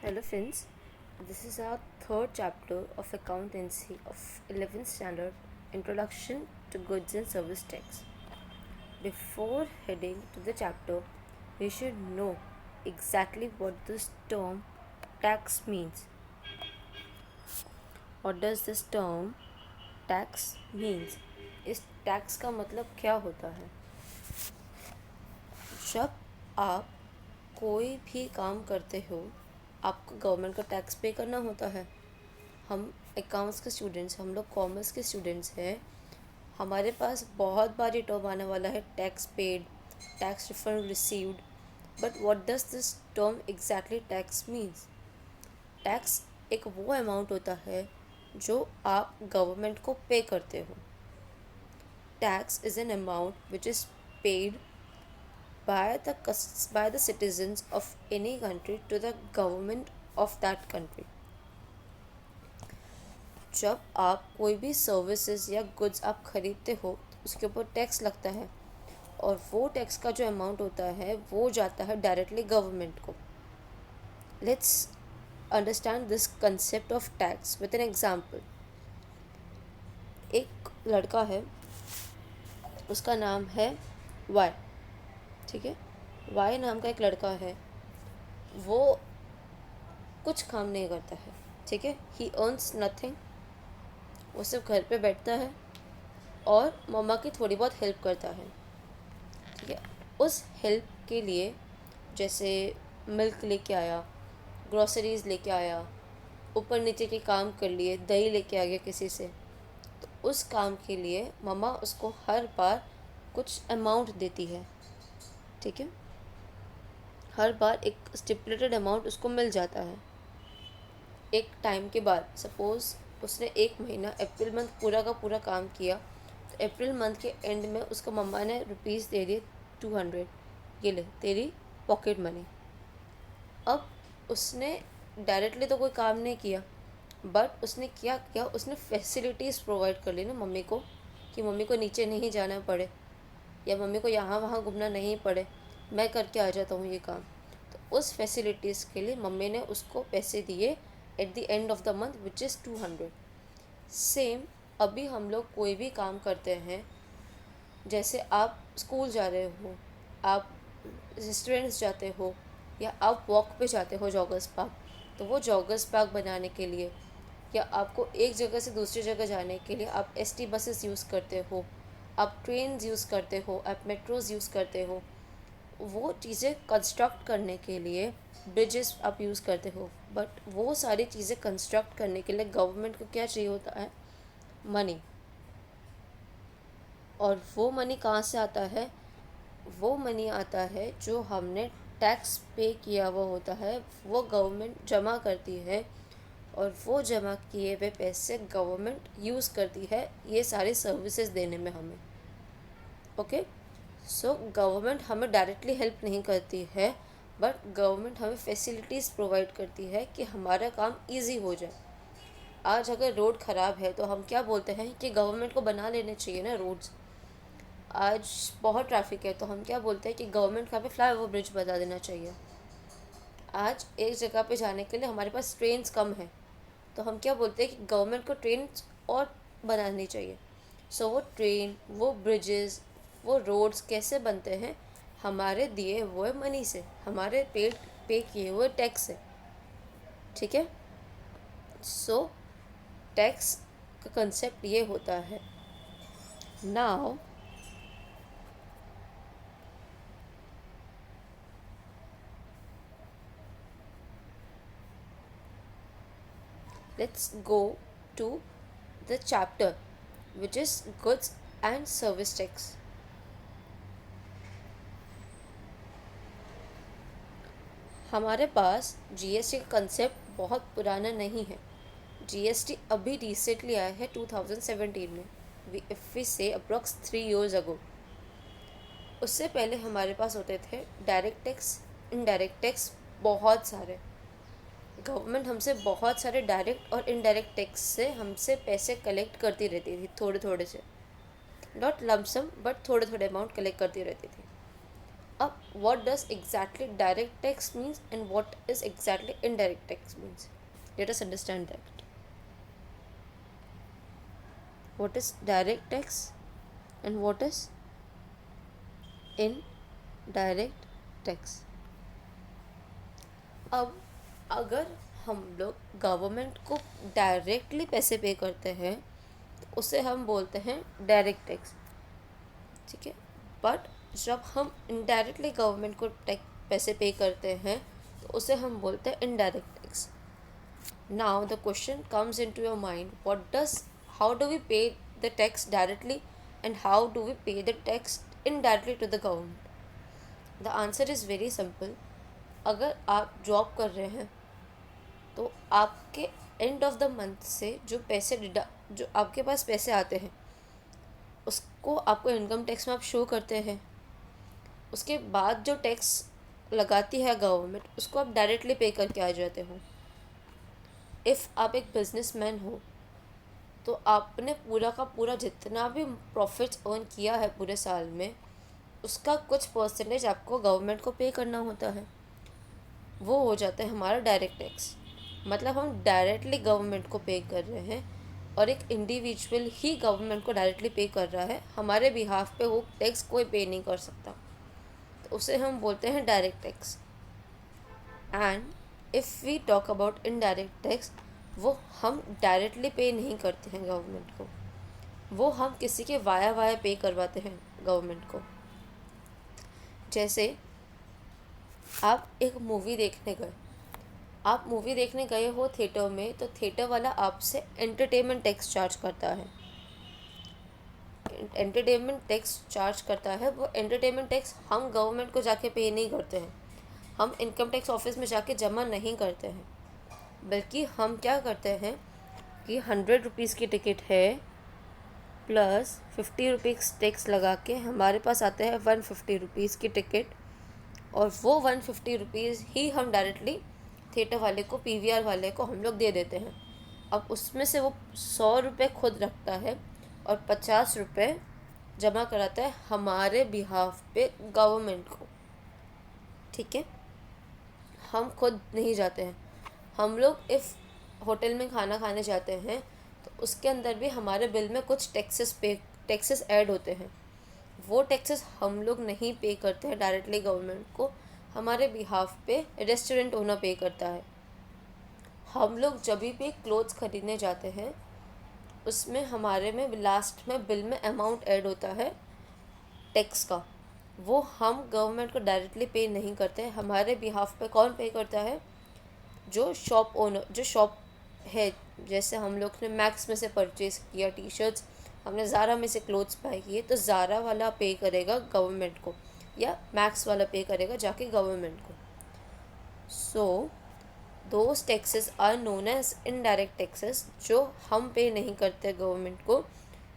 Hello friends, this is our third chapter of accountancy of 11th standard Introduction to Goods and Service Tax. Before heading to the chapter, we should know exactly what this term tax means. What does this term tax means? इस tax का मतलब क्या होता है? जब आप कोई भी काम करते हो आपको गवर्नमेंट का टैक्स पे करना होता है। हम अकाउंट्स के स्टूडेंट्स, हम लोग कॉमर्स के स्टूडेंट्स हैं। हमारे पास बहुत बार ये टर्म आने वाला है, tax paid, tax refund received. But what does this term exactly tax means? Tax एक वो अमाउंट होता है जो आप गवर्नमेंट को पे करते हो। Tax is an amount which is paid by the citizens of any country to the government of that country. जब आप कोई भी सर्विसेज या गुड्स आप खरीदते हो तो उसके ऊपर टैक्स लगता है और वो टैक्स का जो अमाउंट होता है वो जाता है डायरेक्टली गवर्नमेंट को। Let's understand this concept of tax with an example. एक लड़का है, उसका नाम है वाई। ठीक है, वाई नाम का एक लड़का है, वो कुछ काम नहीं करता है। ठीक है, ही अर्न्स नथिंग। वो सिर्फ घर पे बैठता है और मम्मा की थोड़ी बहुत हेल्प करता है। ठीक है, उस हेल्प के लिए जैसे मिल्क लेके आया, ग्रॉसरीज लेके आया, ऊपर नीचे के काम कर लिए, दही लेके आ गया किसी से, तो उस काम के लिए मम्मा उसको हर बार कुछ अमाउंट देती है। ठीक है, हर बार एक स्टिपुलेटेड अमाउंट उसको मिल जाता है। एक टाइम के बाद सपोज़ उसने एक महीना अप्रैल मंथ पूरा का पूरा काम किया, तो अप्रैल मंथ के एंड में उसको मम्मा ने रुपीज़ दे दिए 200, ये ले तेरी पॉकेट मनी। अब उसने डायरेक्टली तो कोई काम नहीं किया, बट उसने क्या किया, उसने फैसिलिटीज़ प्रोवाइड कर ली ना मम्मी को, कि मम्मी को नीचे नहीं जाना पड़े या मम्मी को यहाँ वहाँ घूमना नहीं पड़े, मैं करके आ जाता हूँ ये काम। तो उस फैसिलिटीज़ के लिए मम्मी ने उसको पैसे दिए at the end of the month which is 200। Same अभी हम लोग कोई भी काम करते हैं, जैसे आप स्कूल जा रहे हो, आप रेस्टोरेंट्स जाते हो, या आप वॉक पे जाते हो जॉगर्स पार्क, तो वो जॉगर्स पार्क बनाने के लिए या आपको एक जगह से दूसरी जगह जाने के लिए आप एसटी बसेस यूज़ करते हो, आप ट्रेन यूज़ करते हो, आप मेट्रोज़ यूज़ करते हो। वो चीज़ें कंस्ट्रक्ट करने के लिए ब्रिजेस आप यूज़ करते हो, बट वो सारी चीज़ें कंस्ट्रक्ट करने के लिए गवर्नमेंट को क्या चाहिए होता है? मनी। और वो मनी कहाँ से आता है? वो मनी आता है जो हमने टैक्स पे किया हुआ होता है, वो गवर्नमेंट जमा करती है और वो जमा किए हुए पैसे गवर्नमेंट यूज़ करती है ये सारी सर्विसेज देने में हमें। ओके, सो गवर्नमेंट हमें डायरेक्टली हेल्प नहीं करती है, बट गवर्नमेंट हमें फैसिलिटीज़ प्रोवाइड करती है कि हमारा काम इजी हो जाए। आज अगर रोड ख़राब है तो हम क्या बोलते हैं कि गवर्नमेंट को बना लेने चाहिए ना रोड्स। आज बहुत ट्रैफिक है तो हम क्या बोलते हैं कि गवर्नमेंट का पे फ्लाई ओवर ब्रिज बना देना चाहिए। आज एक जगह पे जाने के लिए हमारे पास ट्रेन्स कम है तो हम क्या बोलते हैं कि गवर्नमेंट को ट्रेन और बनानी चाहिए। सो वो ट्रेन, वो ब्रिजेस, वो रोड्स कैसे बनते हैं? हमारे दिए हुए मनी से, हमारे पे किए हुए टैक्स से। ठीक है, सो टैक्स का कंसेप्ट ये होता है। Now let's go to the chapter which is goods and service tax. हमारे पास जीएसटी का कंसेप्ट बहुत पुराना नहीं है। जीएसटी अभी रिसेंटली आया है 2017 में, इफ़ वी से अप्रॉक्स 3 years ago। उससे पहले हमारे पास होते थे डायरेक्ट टैक्स, इनडायरेक्ट टैक्स, बहुत सारे। गवर्नमेंट हमसे बहुत सारे डायरेक्ट और इनडायरेक्ट टैक्स से हमसे पैसे कलेक्ट करती रहती थी, थोड़े थोड़े से, नॉट लमसम बट थोड़े थोड़े अमाउंट कलेक्ट करती रहती थी। अब what does exactly direct tax means and what is exactly indirect tax means? Let us understand that. What is direct tax and what is indirect tax? अब अगर हम लोग गवर्नमेंट को डायरेक्टली पैसे पे करते हैं तो उसे हम बोलते हैं डायरेक्ट टैक्स, ठीक है। बट जब हम इनडायरेक्टली गवर्नमेंट को पैसे पे करते हैं तो उसे हम बोलते हैं indirect tax. Now the question comes into your mind, how do we pay the tax directly and how do we pay the tax indirectly to the government? The answer is very simple. अगर आप job कर रहे हैं तो आपके end of the month से जो आपके पास पैसे आते हैं उसको आपको इनकम टैक्स में आप शो करते हैं। उसके बाद जो टैक्स लगाती है गवर्नमेंट उसको आप डायरेक्टली पे करके आ जाते हो। इफ़ आप एक बिजनेसमैन हो तो आपने पूरा का पूरा जितना भी प्रॉफिट्स अर्न किया है पूरे साल में उसका कुछ परसेंटेज आपको गवर्नमेंट को पे करना होता है। वो हो जाता है हमारा डायरेक्ट टैक्स। मतलब हम डायरेक्टली गवर्नमेंट को पे कर रहे हैं और एक इंडिविजुअल ही गवर्नमेंट को डायरेक्टली पे कर रहा है, हमारे बिहाफ पे वो टैक्स कोई पे नहीं कर सकता, तो उसे हम बोलते हैं direct tax. And if we talk about indirect tax, वो हम डायरेक्टली पे नहीं करते हैं गवर्नमेंट को, वो हम किसी के वाया पे करवाते हैं गवर्नमेंट को। जैसे आप एक मूवी देखने गए, आप मूवी देखने गए हो थिएटर में, तो थिएटर वाला आपसे एंटरटेनमेंट टैक्स चार्ज करता है। एंटरटेनमेंट टैक्स चार्ज करता है, वो एंटरटेनमेंट टैक्स हम गवर्नमेंट को जाके पे नहीं करते हैं, हम इनकम टैक्स ऑफिस में जाके जमा नहीं करते हैं, बल्कि हम क्या करते हैं कि 100 रुपीज़ की टिकट है प्लस 50 रुपीज़ टैक्स लगा के हमारे पास आते हैं 150 रुपीज़ की टिकट, और वो 150 रुपीज़ ही हम डायरेक्टली थिएटर वाले को, पीवीआर वाले को हम लोग दे देते हैं। अब उसमें से वो 100 रुपये खुद रखता है और 50 रुपये जमा कराता है हमारे बिहाफ पे गवर्नमेंट को, ठीक है। हम खुद नहीं जाते हैं। हम लोग इफ़ होटल में खाना खाने जाते हैं तो उसके अंदर भी हमारे बिल में कुछ टैक्सेस ऐड होते हैं, वो टैक्सेस हम लोग नहीं पे करते हैं डायरेक्टली गवर्नमेंट को, हमारे बिहाफ पे रेस्टोरेंट ओनर पे करता है। हम लोग जब भी क्लोथ्स ख़रीदने जाते हैं उसमें हमारे में लास्ट में बिल में अमाउंट ऐड होता है टैक्स का, वो हम गवर्नमेंट को डायरेक्टली पे नहीं करते हैं, हमारे बिहाफ पे कौन पे करता है? जो शॉप ओनर, जो शॉप है। जैसे हम लोग ने मैक्स में से परचेज़ किया टी शर्ट्स, हमने ज़ारा में से क्लोथ्स बाय किए, तो ज़ारा वाला पे करेगा गवर्नमेंट को या मैक्स वाला पे करेगा जाके गवर्नमेंट को। So those taxes are known as indirect taxes, जो हम पे नहीं करते गवर्नमेंट को,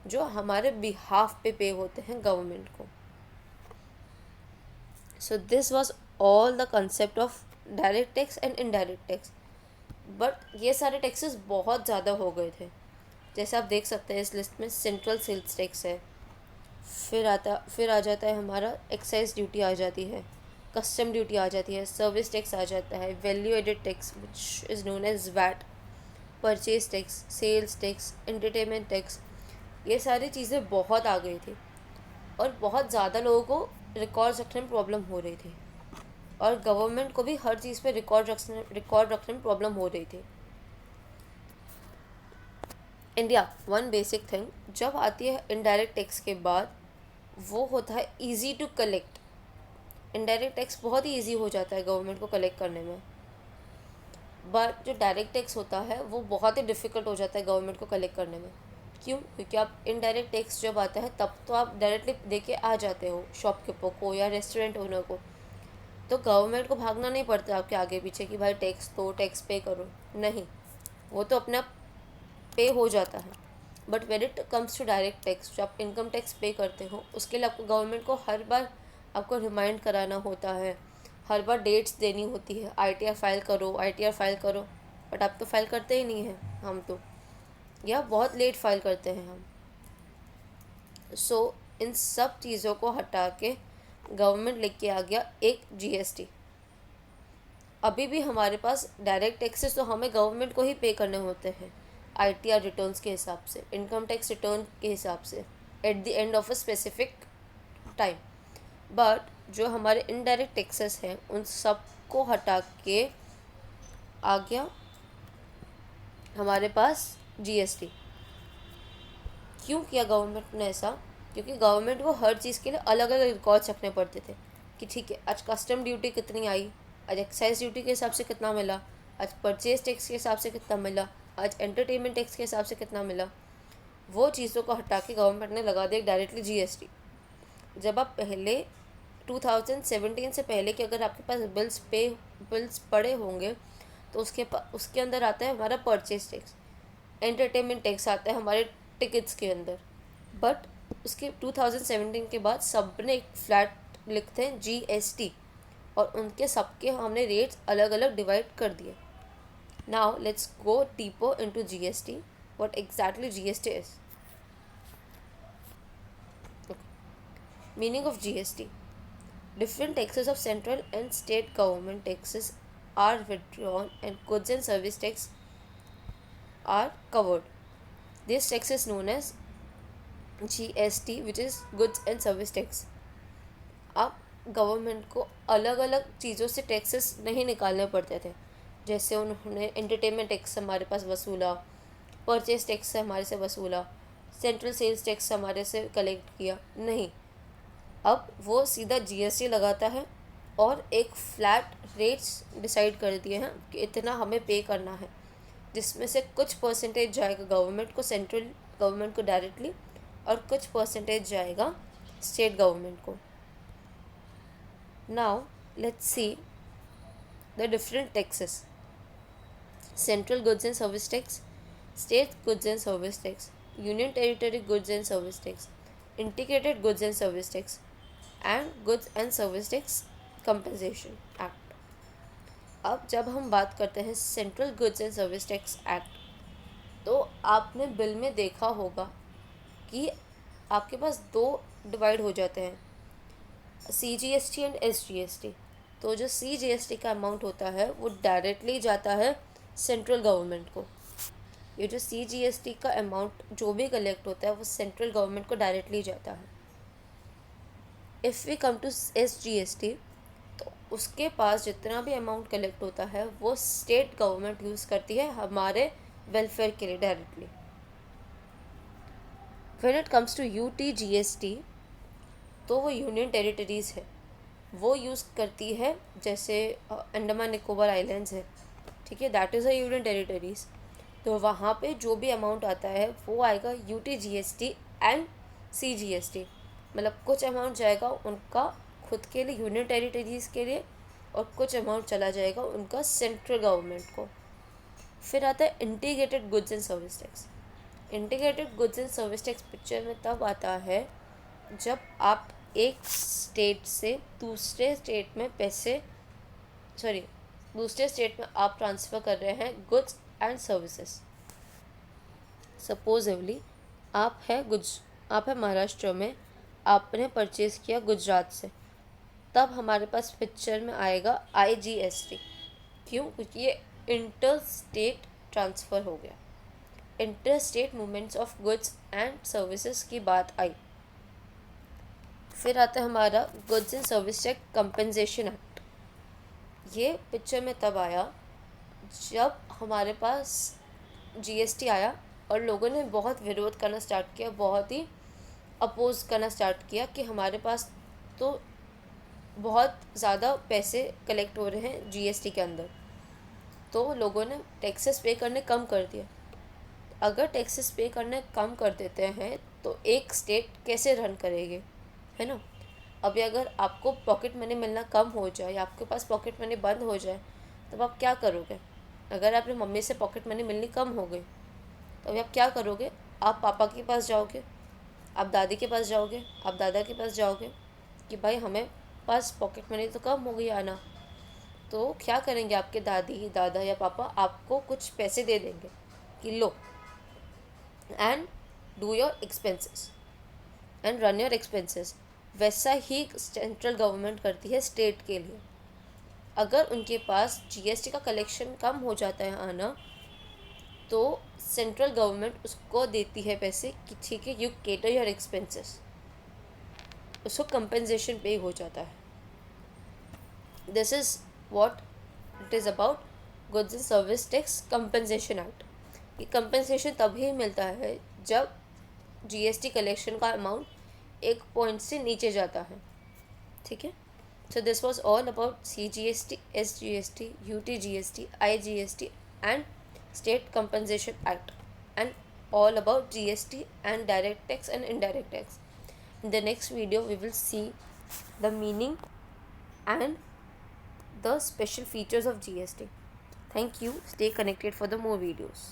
जो हमारे बिहाफ पे होते हैं गवर्नमेंट को। So this was all the concept of direct tax and indirect tax. But ये सारे टैक्सेस बहुत ज़्यादा हो गए थे। जैसे आप देख सकते हैं इस लिस्ट में सेंट्रल सेल्स टैक्स है, फिर आ जाता है हमारा एक्साइज ड्यूटी आ जाती है, कस्टम ड्यूटी आ जाती है, सर्विस टैक्स आ जाता है, value added tax which is known as VAT, purchase tax, sales tax, entertainment tax. ये सारी चीज़ें बहुत आ गई थी और बहुत ज़्यादा लोगों को रिकॉर्ड रखने में प्रॉब्लम हो रही थी, और गवर्नमेंट को भी हर चीज़ पे रिकॉर्ड रखने में प्रॉब्लम हो रही थी। इंडिया वन बेसिक थिंग जब आती है इनडायरेक्ट टैक्स के बाद, वो होता है easy to collect. Indirect tax बहुत ही ईजी हो जाता है गवर्नमेंट को कलेक्ट करने में, बट जो डायरेक्ट टैक्स होता है वो बहुत ही डिफ़िकल्ट हो जाता है गवर्नमेंट को कलेक्ट करने में। क्यों? क्योंकि आप इनडायरेक्ट टैक्स जब आता है तब तो आप डायरेक्टली दे के आ जाते हो शॉपकीपर को या रेस्टोरेंट ओनर को, तो गवर्नमेंट को भागना नहीं पड़ता आपके आगे पीछे कि भाई टैक्स दो, टैक्स पे करो, नहीं, वो तो अपने आप पे हो जाता है। But when it comes to direct tax, जो आप इनकम टैक्स पे करते हो उसके लिए आपको गवर्नमेंट को हर बार आपको रिमाइंड कराना होता है, हर बार डेट्स देनी होती है, आईटीआर फाइल करो, आईटीआर फाइल करो, बट आप तो फाइल करते ही नहीं हैं, हम तो, या बहुत लेट फाइल करते हैं हम। सो इन सब चीज़ों को हटा के गवर्नमेंट लेके आ गया एक जीएसटी। अभी भी हमारे पास डायरेक्ट टैक्सेस तो हमें गवर्नमेंट को ही पे करने होते हैं आईटीआर रिटर्न्स के हिसाब से, इनकम टैक्स रिटर्न के हिसाब से, at the end of a specific time. But जो हमारे इनडायरेक्ट टैक्सेस हैं उन सब को हटा के आ गया हमारे पास जीएसटी। क्यों किया गवर्नमेंट ने ऐसा? क्योंकि गवर्नमेंट को हर चीज़ के लिए अलग अलग रिकॉर्ड्स रखने पड़ते थे कि ठीक है, आज कस्टम ड्यूटी कितनी आई, आज एक्साइज ड्यूटी के हिसाब से कितना मिला, आज परचेज टैक्स के हिसाब से कितना मिला, आज एंटरटेनमेंट टैक्स के हिसाब से कितना मिला। वो चीज़ों को हटा के गवर्नमेंट ने लगा दिया डायरेक्टली जीएसटी। जब आप पहले 2017 से पहले कि अगर आपके पास बिल्स पड़े होंगे तो उसके अंदर आता है हमारा परचेज टैक्स, एंटरटेनमेंट टैक्स आता है हमारे टिकट्स के अंदर। बट उसके 2017 के बाद सब ने एक फ्लैट लिखते हैं जीएसटी, और उनके सबके हमने रेट्स अलग अलग डिवाइड कर दिए। Now let's go deeper into GST, what exactly GST is. Meaning of GST: different taxes of central and state government taxes are withdrawn and goods and service tax are covered. This tax is known as GST, which is goods and service tax. अब government को अलग अलग चीज़ों से taxes नहीं निकालने पड़ते थे। जैसे उन्होंने एंटरटेनमेंट टैक्स हमारे पास वसूला, परचेज टैक्स हमारे से वसूला, सेंट्रल सेल्स टैक्स हमारे से कलेक्ट किया, नहीं। अब वो सीधा जीएसटी लगाता है और एक फ्लैट रेट्स डिसाइड कर दिए हैं कि इतना हमें पे करना है, जिसमें से कुछ परसेंटेज जाएगा गवर्नमेंट को, सेंट्रल गवर्नमेंट को डायरेक्टली, और कुछ परसेंटेज जाएगा स्टेट गवर्नमेंट को। Now let's see the different taxes: central goods and service tax, state goods and service tax, union territory goods and service tax, integrated goods and service tax and goods and service tax compensation act. अब जब हम बात करते हैं central goods and service tax act, तो आपने bill में देखा होगा कि आपके पास दो डिवाइड हो जाते हैं, CGST एंड SGST। तो जो CGST का अमाउंट होता है वो डायरेक्टली जाता है सेंट्रल गवर्नमेंट को। ये जो CGST का अमाउंट जो भी कलेक्ट होता है वो सेंट्रल गवर्नमेंट को डायरेक्टली जाता है। If we come to SGST, तो उसके पास जितना भी अमाउंट कलेक्ट होता है वो स्टेट गवर्नमेंट यूज़ करती है हमारे वेलफेयर के लिए directly. When it comes to UTGST, तो वो यूनियन टेरिटरीज़ है, वो यूज़ करती है। जैसे अंडमान निकोबार आइलैंड्स है, ठीक है, that is a union territories. तो वहाँ पे जो भी अमाउंट आता है वो आएगा UTGST एंड CGST। मतलब कुछ अमाउंट जाएगा उनका खुद के लिए, यूनियन टेरिटरीज़ के लिए, और कुछ अमाउंट चला जाएगा उनका सेंट्रल गवर्नमेंट को। फिर आता है integrated goods and service tax. Integrated goods and service tax picture में तब आता है जब आप एक स्टेट से दूसरे स्टेट में दूसरे स्टेट में आप ट्रांसफ़र कर रहे हैं गुड्स एंड सर्विसेज। सपोजिवली आप है महाराष्ट्र में, आपने परचेज़ किया गुजरात से, तब हमारे पास पिक्चर में आएगा IGST। क्यों? क्योंकि ये इंटर स्टेट ट्रांसफ़र हो गया, inter state movements of goods and services की बात आई। फिर आता है हमारा goods and service tax compensation act. ये पिक्चर में तब आया जब हमारे पास GST आया और लोगों ने बहुत विरोध करना स्टार्ट किया, बहुत ही अपोज करना स्टार्ट किया कि हमारे पास तो बहुत ज़्यादा पैसे कलेक्ट हो रहे हैं GST के अंदर। तो लोगों ने टैक्सेस पे करने कम कर दिया। अगर टैक्सेस पे करने कम कर देते हैं तो एक स्टेट कैसे रन करेगी, है ना। अभी अगर आपको पॉकेट मनी मिलना कम हो जाए या आपके पास पॉकेट मनी बंद हो जाए, तब आप क्या करोगे? अगर आपकी मम्मी से पॉकेट मनी मिलनी कम हो गई तो अभी आप क्या करोगे? आप पापा के पास जाओगे, आप दादी के पास जाओगे, आप दादा के पास जाओगे कि भाई हमें पास पॉकेट मनी तो कम हो गई आना। तो क्या करेंगे आपके दादी दादा या पापा? आपको कुछ पैसे दे देंगे कि लो and do your expenses and run your expenses. वैसा ही सेंट्रल गवर्नमेंट करती है स्टेट के लिए। अगर उनके पास जीएसटी का कलेक्शन कम हो जाता है आना, तो सेंट्रल गवर्नमेंट उसको देती है पैसे कि ठीक है, यू केटर योर एक्सपेंसेस, उसको कंपेंसेशन पे हो जाता है। This is what it is about goods and service tax compensation act. ये कंपेंसेशन तभी मिलता है जब जीएसटी कलेक्शन का अमाउंट एक पॉइंट से नीचे जाता है, ठीक है। So this was all about CGST, SGST, UTGST, IGST and State Compensation Act, and all about GST and direct tax and indirect tax. In the next video we will see the meaning and the special features of GST. Thank you. Stay connected for the more videos.